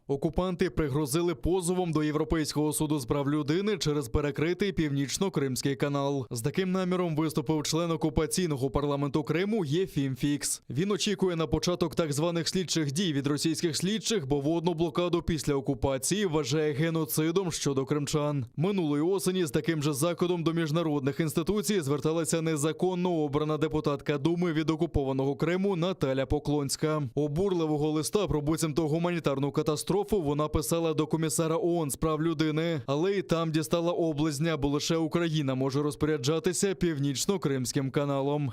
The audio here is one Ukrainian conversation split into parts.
Окупанти пригрозили позовом до Європейського суду з прав людини через перекритий Північно-Кримський канал. З таким наміром виступив член окупаційного парламенту Криму Єфім Фікс. Він очікує на початок так званих слідчих дій від російських слідчих, бо водну блокаду після окупації вважає геноцидом щодо кримчан. Минулої осені з таким же закидом до міжнародних інституцій зверталася незаконно обрана депутатка Думи від окупованого Криму Наталя Поклонська. Обурливого листа про буцімто гуманітарну катастрофу вона писала до комісара ООН з прав людини, але і там дістала облизня, бо лише Україна може розпоряджатися Північно-Кримським каналом.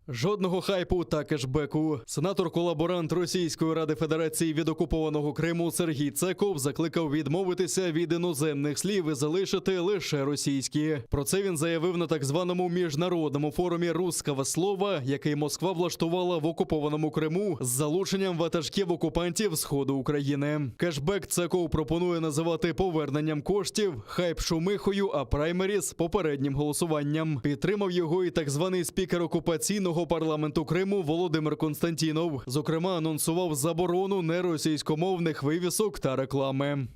Жодного хайпу та кешбеку. Сенатор-колаборант Російської Ради Федерації від окупованого Криму Сергій Цеков закликав відмовитися від іноземних слів і залишити лише російські. Про це він заявив на так званому міжнародному форумі «Русского слова», який Москва влаштувала в окупованому Криму з залученням ватажків окупантів Сходу України. Кешбек Цеков пропонує називати поверненням коштів, хайп шумихою, а праймеріс – попереднім голосуванням. Підтримав його і так званий спікер окупаційного парламенту Криму Володимир Константінов. Зокрема, анонсував заборону неросійськомовних вивісок та реклами.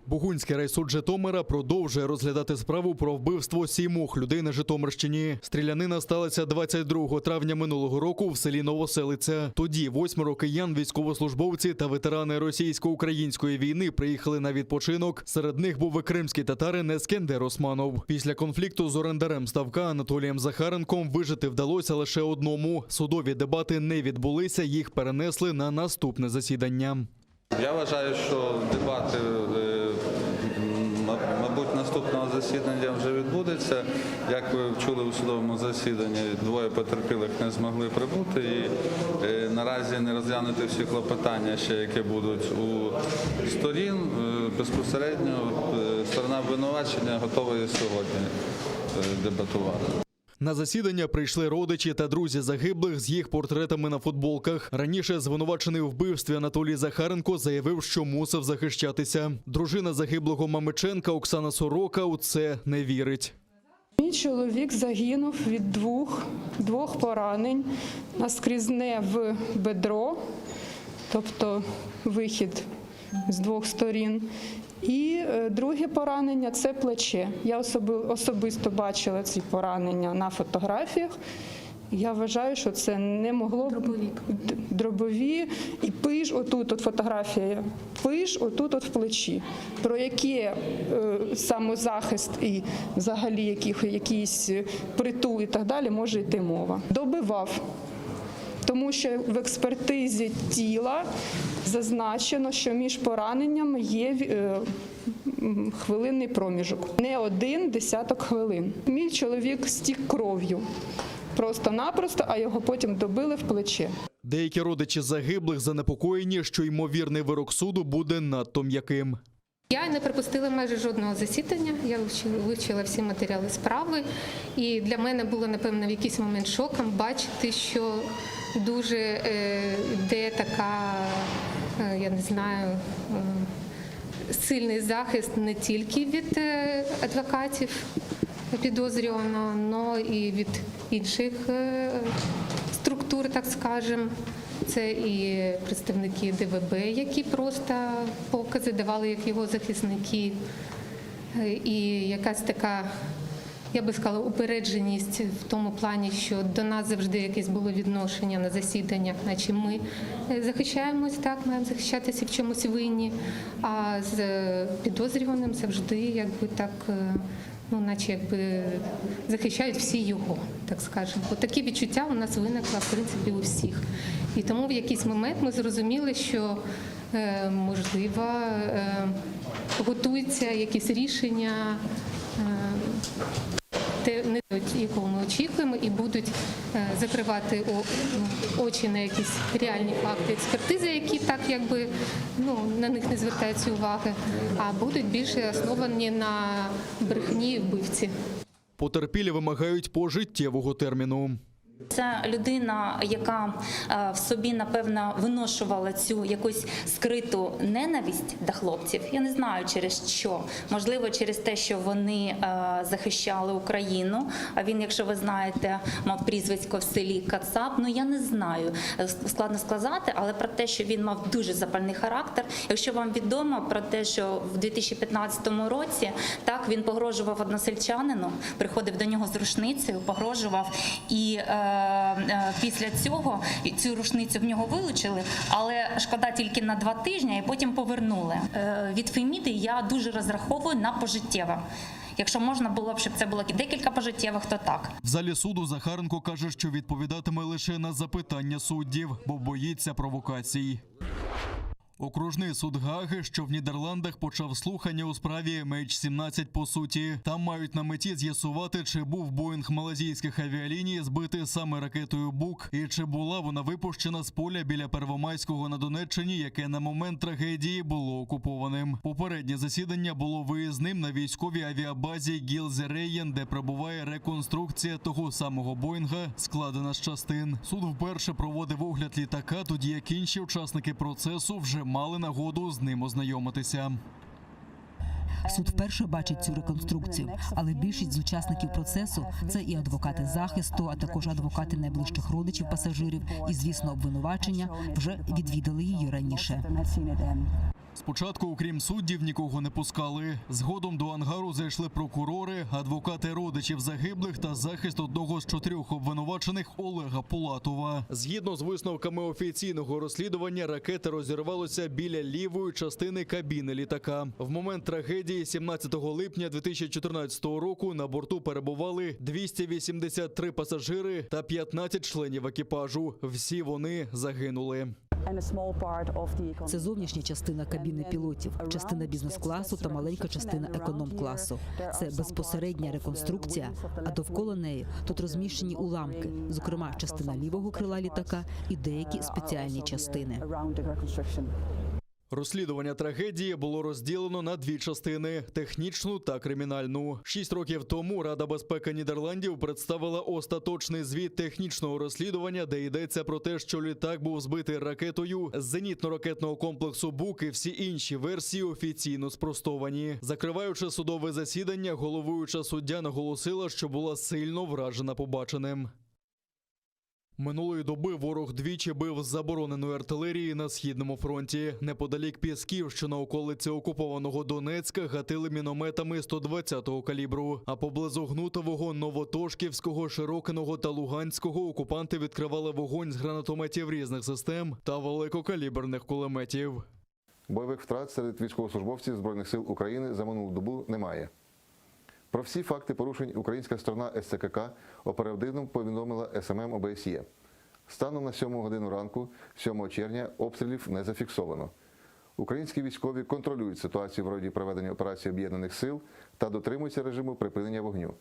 Бугунський райсуд Житомира продовжує розглядати справу про вбивство 7 людей на Житомирщині. Стрілянина сталася 22 травня минулого року в селі Новоселиця. Тоді 8 киян, військовослужбовці та ветерани російсько-української війни приїхали на відпочинок. Серед них був і кримський татарин Ескендер Османов. Після конфлікту з орендарем ставка Анатолієм Захаренком вижити вдалося лише одному. Судові дебати не відбулися, їх перенесли на наступне засідання. Я вважаю, що дебати, мабуть, наступного засідання вже відбудеться. Як ви чули у судовому засіданні, 2 потерпілих не змогли прибути і наразі не розглянути всі клопотання, ще які будуть у сторін. Безпосередньо сторона обвинувачення готова і сьогодні дебатувати. На засідання прийшли родичі та друзі загиблих з їх портретами на футболках. Раніше звинувачений у вбивстві Анатолій Захаренко заявив, що мусив захищатися. Дружина загиблого Мамиченка Оксана Сорока у це не вірить. Мій чоловік загинув від двох поранень. Наскрізне в бедро, тобто вихід з 2 сторін. І друге поранення – це плече. Я особисто бачила ці поранення на фотографіях. Я вважаю, що це не могло дробові і пиш, отут от фотографія, пиш, отут от в плечі. Про яке самозахист і взагалі якийсь притул і так далі може йти мова. Добивав. Тому що в експертизі тіла зазначено, що між пораненнями є хвилинний проміжок. Не 1 десяток хвилин. Мій чоловік стік кров'ю. Просто-напросто, а його потім добили в плече. Деякі родичі загиблих занепокоєні, що ймовірний вирок суду буде надто м'яким. Я не пропустила майже жодного засідання, я вивчила всі матеріали справи. І для мене було, напевно, в якийсь момент шоком бачити, що дуже йде така, я не знаю, сильний захист не тільки від адвокатів підозрюваного, але і від інших структур, так скажемо. Це і представники ДВБ, які просто покази давали як його захисники, і якась така, я би сказала, упередженість в тому плані, що до нас завжди якесь було відношення на засіданнях, наче ми захищаємось, так, маємо захищатися в чомусь винні, а з підозрюваним завжди якби так, ну, наче якби захищають всі його, так скажемо. От такі відчуття у нас виникло, в принципі, у всіх. І тому в якийсь момент ми зрозуміли, що, можливо, готуються якісь рішення, якого ми очікуємо, і будуть закривати очі на якісь реальні факти експертизи, які так якби, ну, на них не звертаються уваги, а будуть більше основані на брехні вбивці. Потерпілі вимагають пожиттєвого терміну. Це людина, яка в собі, напевно, виношувала цю якусь скриту ненависть до хлопців. Я не знаю, через що. Можливо, через те, що вони захищали Україну. А він, якщо ви знаєте, мав прізвисько в селі Кацап. Ну, я не знаю, складно сказати, але про те, що він мав дуже запальний характер. Якщо вам відомо про те, що в 2015 році так він погрожував односельчанину, приходив до нього з рушницею, погрожував і після цього цю рушницю в нього вилучили, але шкода тільки на 2 тижні, і потім повернули. Від Феміди я дуже розраховую на пожиттєве. Якщо можна було б, щоб це було декілька пожиттєвих, то так. В залі суду Захаренко каже, що відповідатиме лише на запитання суддів, бо боїться провокацій. Окружний суд Гааги, що в Нідерландах, почав слухання у справі MH17 по суті. Там мають на меті з'ясувати, чи був Боїнг малазійських авіаліній збитий саме ракетою «Бук» і чи була вона випущена з поля біля Первомайського на Донеччині, яке на момент трагедії було окупованим. Попереднє засідання було виїзним на військовій авіабазі Гілзерейн, де перебуває реконструкція того самого Боїнга, складена з частин. Суд вперше проводив огляд літака, тоді як інші учасники процесу вже мали нагоду з ним ознайомитися. Суд вперше бачить цю реконструкцію, але більшість з учасників процесу – це і адвокати захисту, а також адвокати найближчих родичів пасажирів і, звісно, обвинувачення вже відвідали її раніше. Спочатку, окрім суддів, нікого не пускали. Згодом до ангару зайшли прокурори, адвокати родичів загиблих та захист одного з 4 обвинувачених Олега Пулатова. Згідно з висновками офіційного розслідування, ракета розірвалася біля лівої частини кабіни літака. В момент трагедії 17 липня 2014 року на борту перебували 283 пасажири та 15 членів екіпажу. Всі вони загинули. Це зовнішня частина кабіни пілотів, частина бізнес-класу та маленька частина економ-класу. Це безпосередня реконструкція, а довкола неї тут розміщені уламки, зокрема частина лівого крила літака і деякі спеціальні частини. Розслідування трагедії було розділено на 2 частини – технічну та кримінальну. 6 років тому Рада безпеки Нідерландів представила остаточний звіт технічного розслідування, де йдеться про те, що літак був збитий ракетою з зенітно-ракетного комплексу «Бук», і всі інші версії офіційно спростовані. Закриваючи судове засідання, головуюча суддя наголосила, що була сильно вражена побаченим. Минулої доби ворог двічі бив з забороненої артилерії на Східному фронті. Неподалік Пісків, що на околиці окупованого Донецька, гатили мінометами 120-го калібру. А поблизу Гнутового, Новотошківського, Широкиного та Луганського окупанти відкривали вогонь з гранатометів різних систем та великокаліберних кулеметів. Бойових втрат серед військовослужбовців Збройних сил України за минулу добу немає. Про всі факти порушень українська сторона СЦКК оперативно повідомила СММ ОБСЄ. Станом на 7 годину ранку, 7 червня, обстрілів не зафіксовано. Українські військові контролюють ситуацію в роді проведення операції Об'єднаних сил та дотримуються режиму припинення вогню.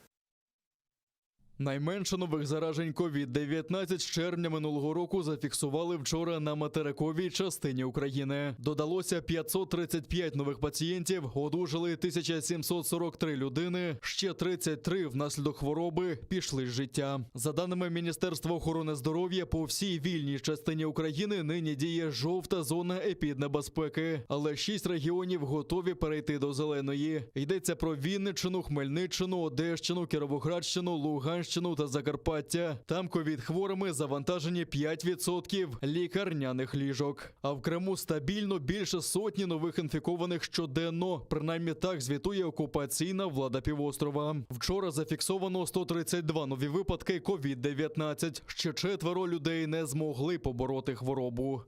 Найменше нових заражень COVID-19 з червня минулого року зафіксували вчора на материковій частині України. Додалося 535 нових пацієнтів, одужали 1743 людини, ще 33 внаслідок хвороби пішли з життя. За даними Міністерства охорони здоров'я, по всій вільній частині України нині діє жовта зона епіднебезпеки, але 6 регіонів готові перейти до зеленої. Йдеться про Вінниччину, Хмельниччину, Одещину, Кіровоградщину, Луганщину та Закарпаття. Там ковід-хворими завантажені 5% лікарняних ліжок. А в Криму стабільно більше сотні нових інфікованих щоденно. Принаймні так звітує окупаційна влада півострова. Вчора зафіксовано 132 нові випадки ковід-19. Ще 4 людей не змогли побороти хворобу.